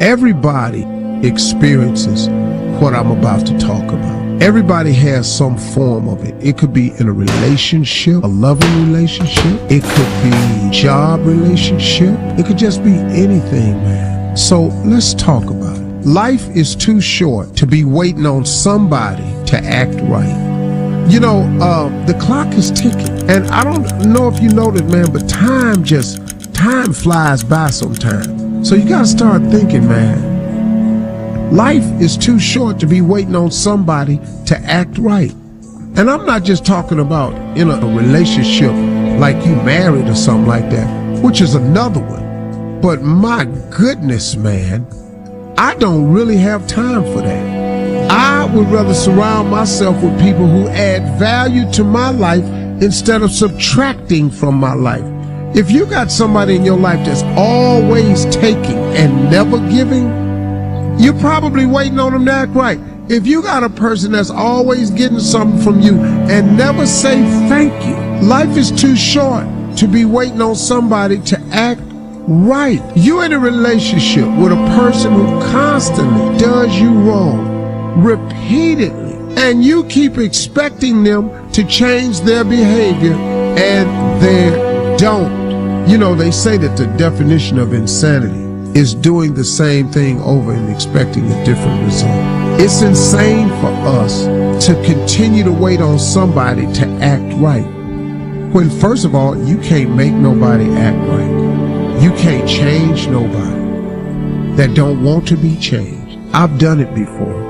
Everybody experiences what I'm about to talk about. Everybody has some form of it. It could be in a relationship, a loving relationship. It could be a job relationship. It could just be anything, man. So let's talk about it. Life is too short to be waiting on somebody to act right. You know, the clock is ticking. And I don't know if you know that, man, but time flies by sometimes. So you gotta start thinking, man. Life is too short to be waiting on somebody to act right. And I'm not just talking about in a relationship like you married or something like that, which is another one. But my goodness, man, I don't really have time for that. I would rather surround myself with people who add value to my life instead of subtracting from my life. If you got somebody in your life that's always taking and never giving, you're probably waiting on them to act right. If you got a person that's always getting something from you and never say thank you, life is too short to be waiting on somebody to act right. You're in a relationship with a person who constantly does you wrong, repeatedly, and you keep expecting them to change their behavior and they don't. You know, they say that the definition of insanity is doing the same thing over and expecting a different result. It's insane for us to continue to wait on somebody to act right, when first of all, you can't make nobody act right. You can't change nobody that don't want to be changed. I've done it before.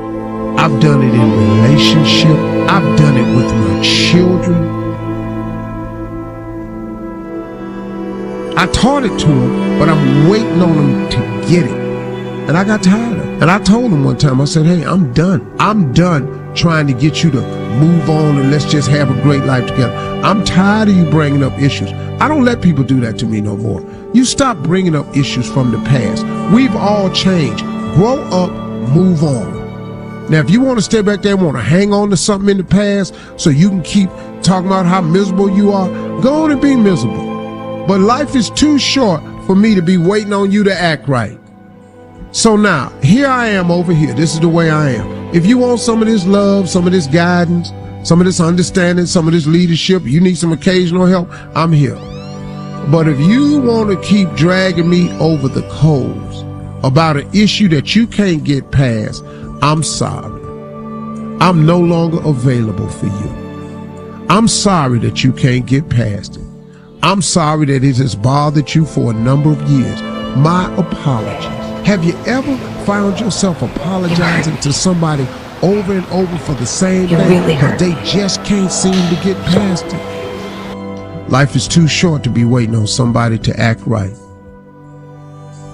I've done it in relationship. I've done it with my children. I taught it to them, but I'm waiting on them to get it. And I got tired of it. And I told them one time, I said, hey, I'm done. I'm done trying to get you to move on and let's just have a great life together. I'm tired of you bringing up issues. I don't let people do that to me no more. You stop bringing up issues from the past. We've all changed. Grow up, move on. Now, if you want to stay back there and want to hang on to something in the past so you can keep talking about how miserable you are, go on and be miserable. But life is too short for me to be waiting on you to act right. So now, here I am over here. This is the way I am. If you want some of this love, some of this guidance, some of this understanding, some of this leadership, you need some occasional help, I'm here. But if you want to keep dragging me over the coals about an issue that you can't get past, I'm sorry. I'm no longer available for you. I'm sorry that you can't get past it. I'm sorry that it has bothered you for a number of years. My apologies. Have you ever found yourself apologizing to somebody over and over for the same thing because they just can't seem to get past it? Life is too short to be waiting on somebody to act right.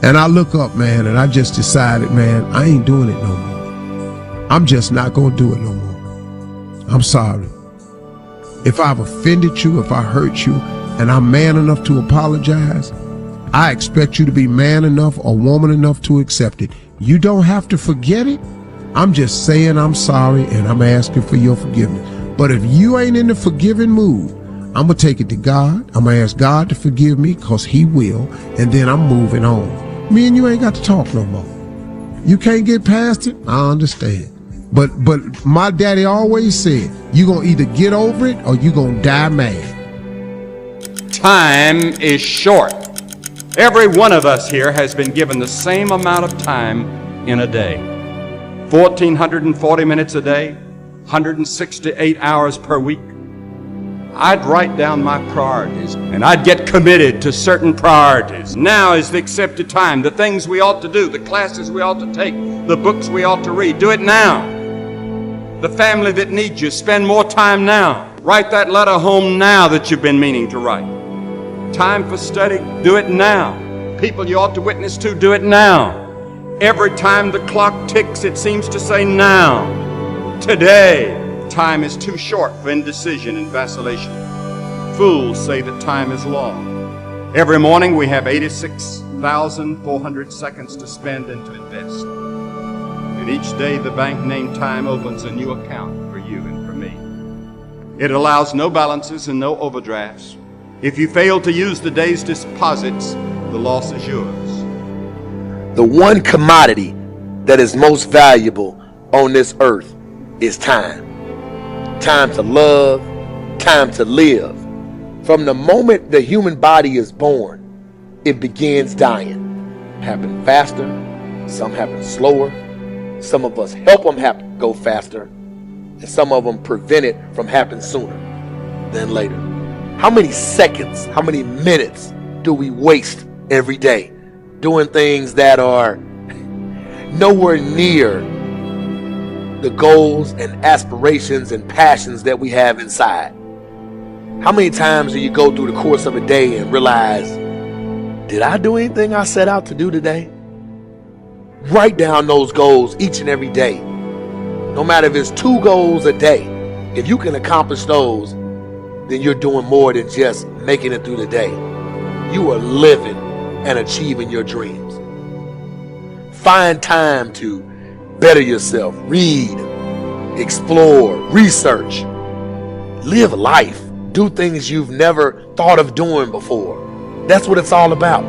And I look up, man, and I just decided, man, I ain't doing it no more. I'm just not going to do it no more. I'm sorry. If I've offended you, if I hurt you, and I'm man enough to apologize, I expect you to be man enough or woman enough to accept it. You don't have to forget it. I'm just saying I'm sorry and I'm asking for your forgiveness. But if you ain't in the forgiving mood, I'm going to take it to God. I'm going to ask God to forgive me because he will. And then I'm moving on. Me and you ain't got to talk no more. You can't get past it. I understand. But my daddy always said, you're going to either get over it or you're going to die mad. Time is short. Every one of us here has been given the same amount of time in a day. 1,440 minutes a day, 168 hours per week. I'd write down my priorities and I'd get committed to certain priorities. Now is the accepted time. The things we ought to do, the classes we ought to take, the books we ought to read, do it now. The family that needs you, spend more time now. Write that letter home now that you've been meaning to write. Time for study, do it now. People you ought to witness to, do it now. Every time the clock ticks, it seems to say now. Today. Time is too short for indecision and vacillation. Fools say that time is long. Every morning we have 86,400 seconds to spend and to invest. And each day the bank named time opens a new account for you and for me. It allows no balances and no overdrafts. If you fail to use the day's deposits, the loss is yours. The one commodity that is most valuable on this earth is time. Time to love, time to live. From the moment the human body is born, it begins dying. Happen faster, some happen slower. Some of us help them go faster, and some of them prevent it from happening sooner than later. How many seconds, how many minutes do we waste every day doing things that are nowhere near the goals and aspirations and passions that we have inside? How many times do you go through the course of a day and realize, did I do anything I set out to do today? Write down those goals each and every day. No matter if it's 2 goals a day, if you can accomplish those, then you're doing more than just making it through the day. You are living and achieving your dreams. Find time to better yourself, read, explore, research, live life, do things you've never thought of doing before. That's what it's all about.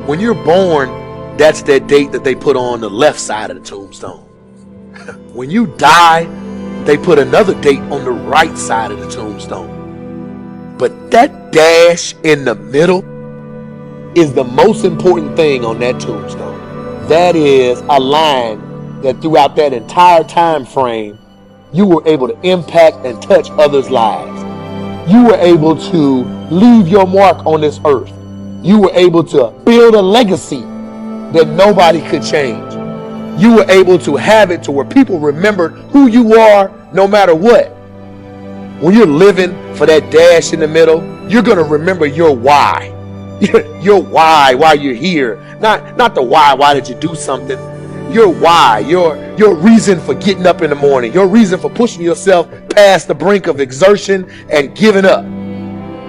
When you're born, that's that date that they put on the left side of the tombstone. When you die, they put another date on the right side of the tombstone. But that dash in the middle is the most important thing on that tombstone. That is a line that throughout that entire time frame, you were able to impact and touch others' lives. You were able to leave your mark on this earth. You were able to build a legacy that nobody could change. You were able to have it to where people remembered who you are no matter what. When you're living for that dash in the middle, you're going to remember your why. Your why you're here. Not the why did you do something. Your why, your reason for getting up in the morning, your reason for pushing yourself past the brink of exertion and giving up.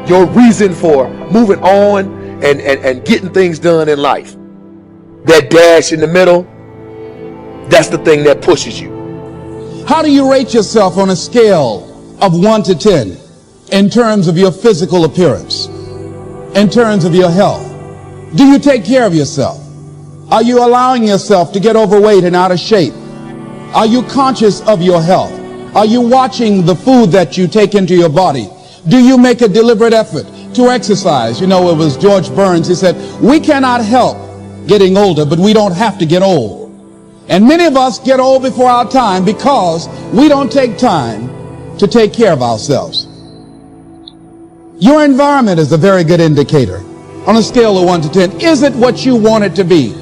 Your reason for moving on and getting things done in life. That dash in the middle, that's the thing that pushes you. How do you rate yourself on a scale of 1 to 10 in terms of your physical appearance, in terms of your health? Do you take care of yourself? Are you allowing yourself to get overweight and out of shape? Are you conscious of your health? Are you watching the food that you take into your body? Do you make a deliberate effort to exercise? You know, it was George Burns. He said, we cannot help getting older, but we don't have to get old. And many of us get old before our time because we don't take time to take care of ourselves. Your environment is a very good indicator. On a scale of 1 to 10, is it what you want it to be?